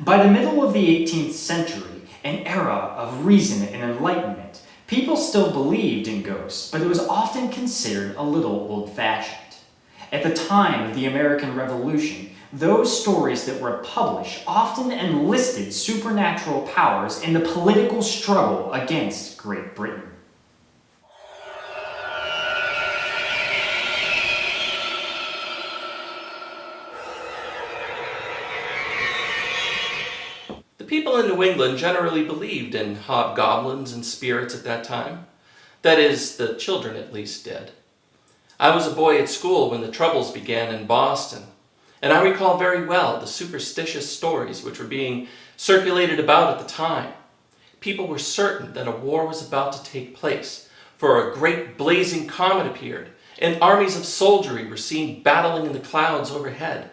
By the middle of the 18th century, an era of reason and enlightenment, people still believed in ghosts, but it was often considered a little old-fashioned. At the time of the American Revolution, those stories that were published often enlisted supernatural powers in the political struggle against Great Britain. The people in New England generally believed in hobgoblins and spirits at that time. That is, the children at least did. I was a boy at school when the Troubles began in Boston, and I recall very well the superstitious stories which were being circulated about at the time. People were certain that a war was about to take place, for a great blazing comet appeared, and armies of soldiery were seen battling in the clouds overhead.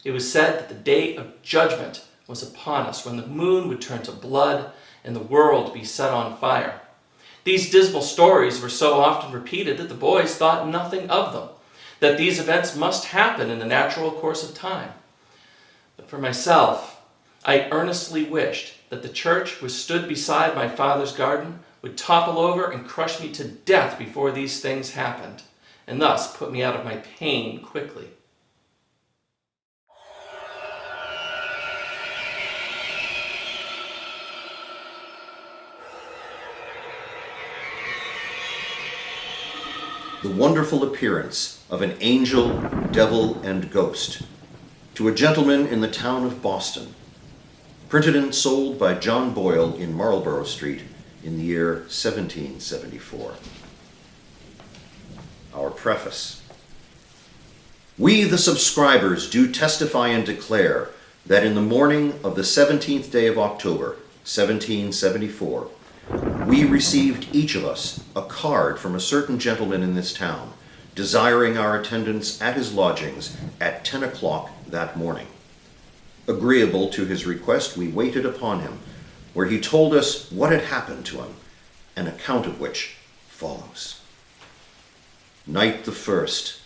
It was said that the day of judgment was upon us, when the moon would turn to blood and the world be set on fire. These dismal stories were so often repeated that the boys thought nothing of them, that these events must happen in the natural course of time. But for myself, I earnestly wished that the church which stood beside my father's garden would topple over and crush me to death before these things happened, and thus put me out of my pain quickly. The wonderful appearance of an angel, devil, and ghost to a gentleman in the town of Boston, printed and sold by John Boyle in Marlborough Street in the year 1774. Our preface. We, the subscribers, do testify and declare that in the morning of the 17th day of October, 1774, we received each of us a card from a certain gentleman in this town, desiring our attendance at his lodgings at 10 o'clock that morning. Agreeable to his request, we waited upon him, where he told us what had happened to him, an account of which follows. Night the 1st,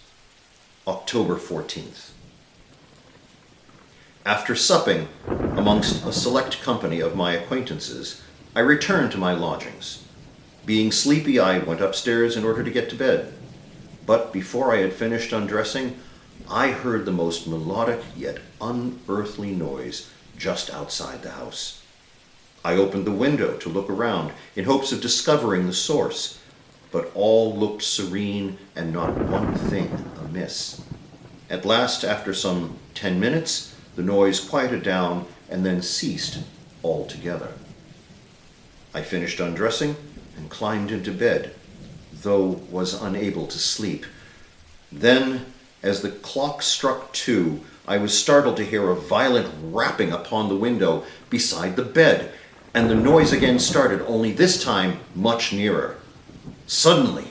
October 14th. After supping amongst a select company of my acquaintances, I returned to my lodgings. Being sleepy, I went upstairs in order to get to bed. But before I had finished undressing, I heard the most melodic yet unearthly noise just outside the house. I opened the window to look around in hopes of discovering the source, but all looked serene and not one thing amiss. At last, after some 10 minutes, the noise quieted down and then ceased altogether. I finished undressing and climbed into bed, though was unable to sleep. Then, as the clock struck 2, I was startled to hear a violent rapping upon the window beside the bed, and the noise again started, only this time much nearer. Suddenly,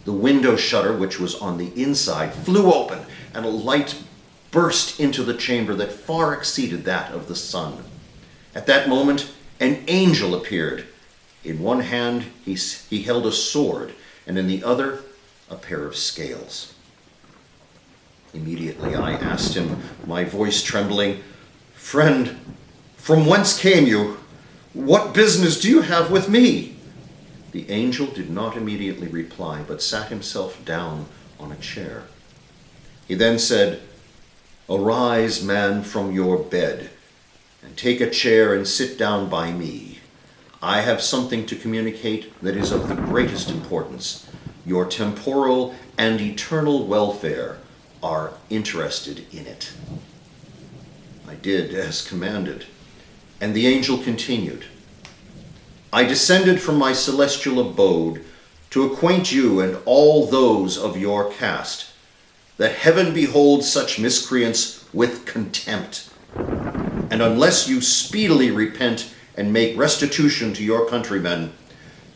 the window shutter, which was on the inside, flew open, and a light burst into the chamber that far exceeded that of the sun. At that moment, an angel appeared. In one hand, he held a sword, and in the other, a pair of scales. Immediately I asked him, my voice trembling, "Friend, from whence came you? What business do you have with me?" The angel did not immediately reply, but sat himself down on a chair. He then said, "Arise, man, from your bed, and take a chair and sit down by me. I have something to communicate that is of the greatest importance. Your temporal and eternal welfare are interested in it." I did as commanded, and the angel continued, "I descended from my celestial abode to acquaint you and all those of your caste that heaven beholds such miscreants with contempt, and unless you speedily repent and make restitution to your countrymen,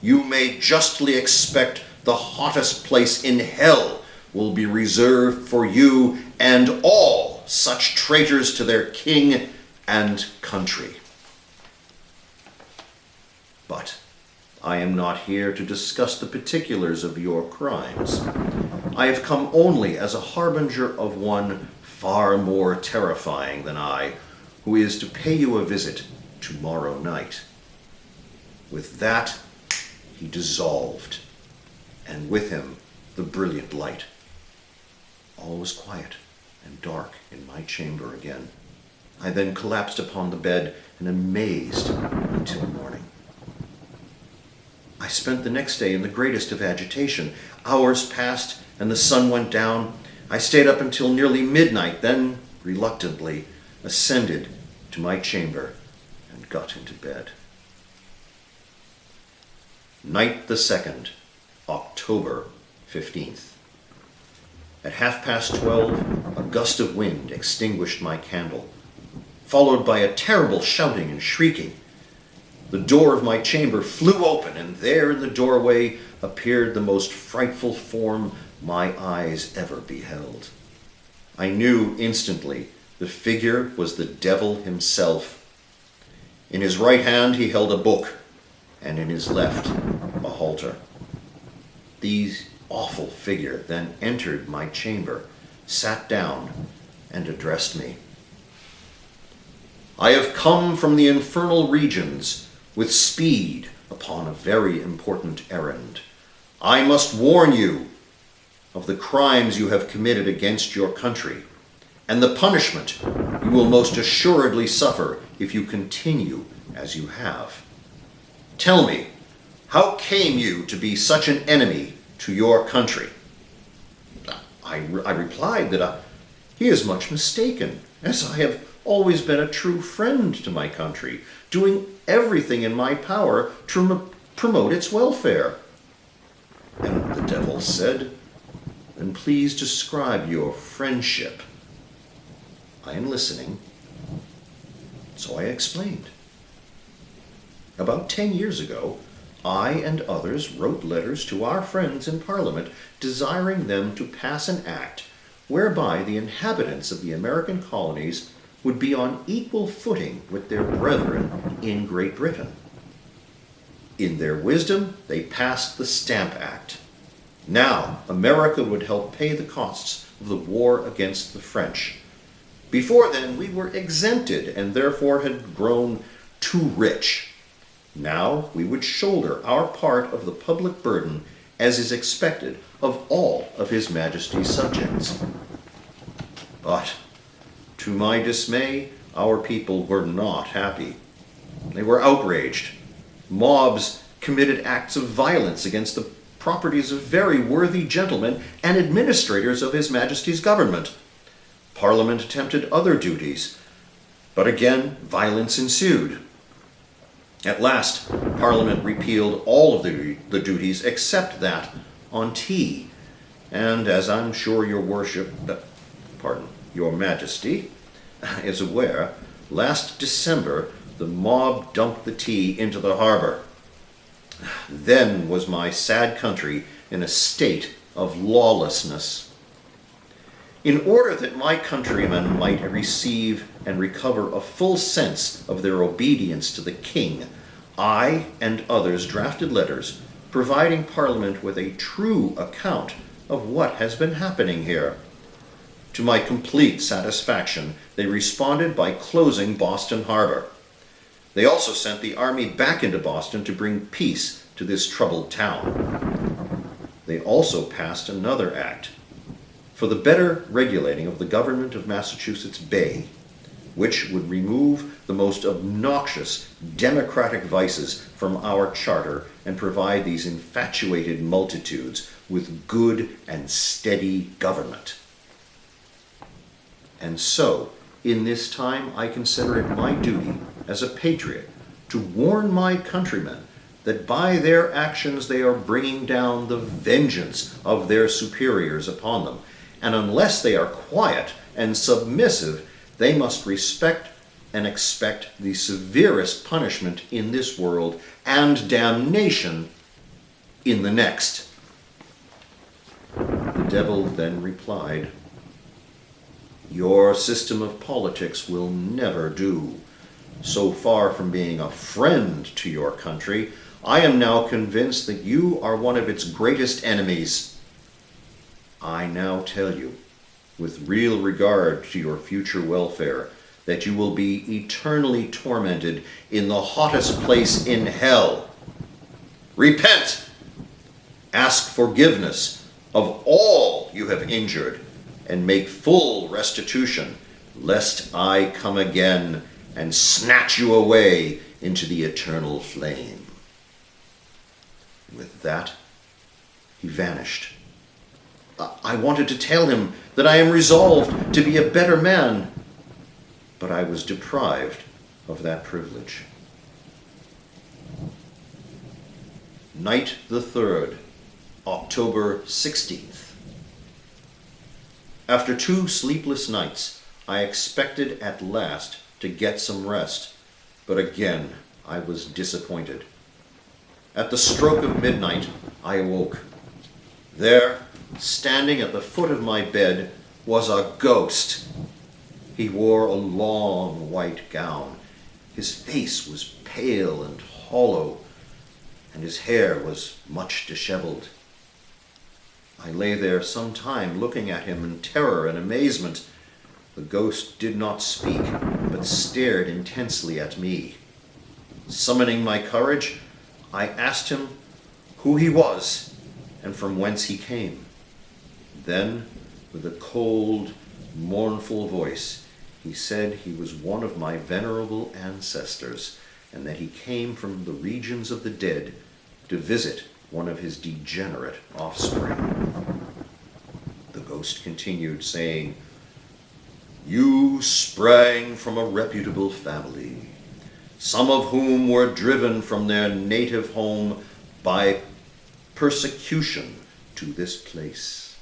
you may justly expect the hottest place in hell will be reserved for you and all such traitors to their king and country. But I am not here to discuss the particulars of your crimes. I have come only as a harbinger of one far more terrifying than I, who is to pay you a visit tomorrow night." With that, he dissolved, and with him the brilliant light. All was quiet and dark in my chamber again. I then collapsed upon the bed and amazed until morning. I spent the next day in the greatest of agitation. Hours passed and the sun went down. I stayed up until nearly midnight, then reluctantly ascended to my chamber and got into bed. Night the 2nd, October 15th. At 12:30, a gust of wind extinguished my candle, followed by a terrible shouting and shrieking. The door of my chamber flew open, and there in the doorway appeared the most frightful form my eyes ever beheld. I knew instantly the figure was the devil himself. In his right hand he held a book, and in his left a halter. These awful figure then entered my chamber, sat down, and addressed me. "I have come from the infernal regions with speed upon a very important errand. I must warn you of the crimes you have committed against your country, and the punishment you will most assuredly suffer if you continue as you have. Tell me, how came you to be such an enemy to your country?" I replied that he is much mistaken, as I have always been a true friend to my country, doing everything in my power to promote its welfare. And the devil said, "Then please describe your friendship." "I am listening." So I explained. About 10 years ago, I and others wrote letters to our friends in Parliament desiring them to pass an act whereby the inhabitants of the American colonies would be on equal footing with their brethren in Great Britain. In their wisdom, they passed the Stamp Act. Now, America would help pay the costs of the war against the French. Before then, we were exempted and therefore had grown too rich. Now we would shoulder our part of the public burden as is expected of all of His Majesty's subjects. But, to my dismay, our people were not happy. They were outraged. Mobs committed acts of violence against the properties of very worthy gentlemen and administrators of His Majesty's government. Parliament attempted other duties, but again violence ensued. At last, Parliament repealed all of the duties except that on tea, and as I'm sure your Majesty is aware, last December the mob dumped the tea into the harbor. Then was my sad country in a state of lawlessness. In order that my countrymen might receive and recover a full sense of their obedience to the king, I and others drafted letters providing Parliament with a true account of what has been happening here. To my complete satisfaction, they responded by closing Boston Harbor. They also sent the army back into Boston to bring peace to this troubled town. They also passed another act for the better regulating of the government of Massachusetts Bay, which would remove the most obnoxious democratic vices from our charter and provide these infatuated multitudes with good and steady government. And so, in this time, I consider it my duty as a patriot to warn my countrymen that by their actions they are bringing down the vengeance of their superiors upon them, and unless they are quiet and submissive, they must respect and expect the severest punishment in this world and damnation in the next. The devil then replied, "Your system of politics will never do. So far from being a friend to your country, I am now convinced that you are one of its greatest enemies. I now tell you, with real regard to your future welfare, that you will be eternally tormented in the hottest place in hell. Repent! Ask forgiveness of all you have injured, and make full restitution, lest I come again and snatch you away into the eternal flame. With that, he vanished. I wanted to tell him that I am resolved to be a better man, but I was deprived of that privilege. Night the 3rd, October 16th. After 2 sleepless nights, I expected at last to get some rest, but again I was disappointed. At the stroke of midnight, I awoke. There, standing at the foot of my bed, was a ghost. He wore a long white gown. His face was pale and hollow, and his hair was much disheveled. I lay there some time looking at him in terror and amazement. The ghost did not speak, but stared intensely at me. Summoning my courage, I asked him who he was and from whence he came. Then, with a cold, mournful voice, he said he was one of my venerable ancestors, and that he came from the regions of the dead to visit one of his degenerate offspring. The ghost continued, saying, "You sprang from a reputable family, some of whom were driven from their native home by persecution to this place.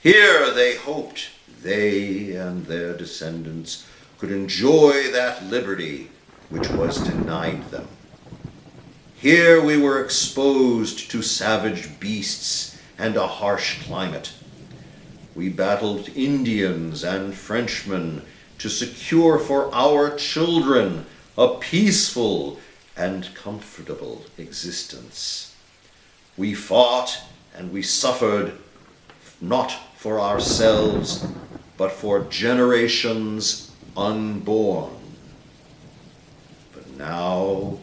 Here they hoped they and their descendants could enjoy that liberty which was denied them. Here we were exposed to savage beasts and a harsh climate. We battled Indians and Frenchmen to secure for our children a peaceful and comfortable existence. We fought and we suffered, not for ourselves, but for generations unborn. But now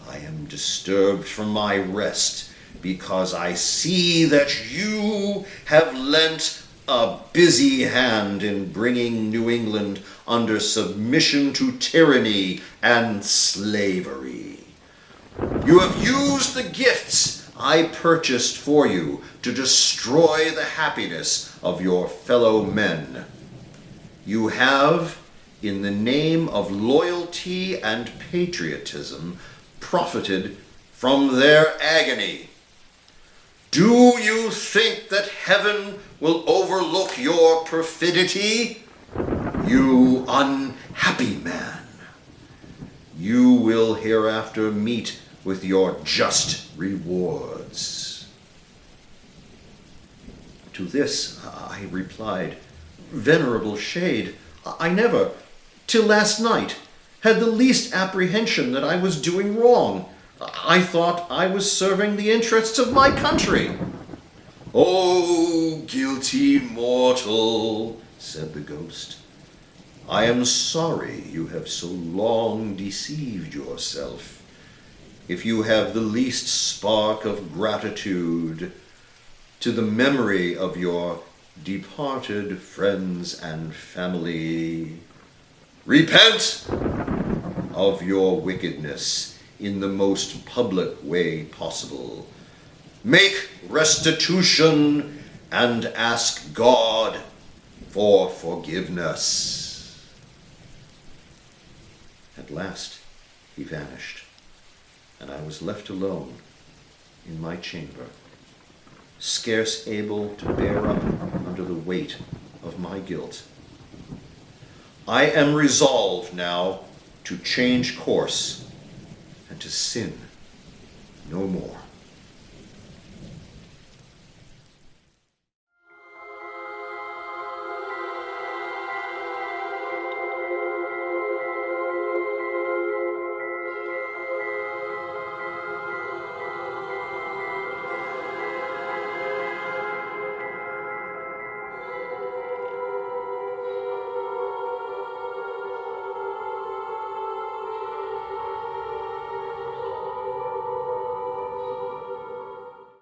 I am disturbed from my rest because I see that you have lent a busy hand in bringing New England under submission to tyranny and slavery. You have used the gifts I purchased for you to destroy the happiness of your fellow men. You have, in the name of loyalty and patriotism, profited from their agony. Do you think that heaven will overlook your perfidy? You unhappy man! You will hereafter meet with your just rewards." To this I replied, "Venerable shade, I never, till last night, had the least apprehension that I was doing wrong. I thought I was serving the interests of my country." "O guilty mortal," said the ghost, "I am sorry you have so long deceived yourself. If you have the least spark of gratitude to the memory of your departed friends and family, repent of your wickedness in the most public way possible. Make restitution and ask God for forgiveness." At last he vanished, and I was left alone in my chamber, scarce able to bear up under the weight of my guilt. I am resolved now to change course and to sin no more.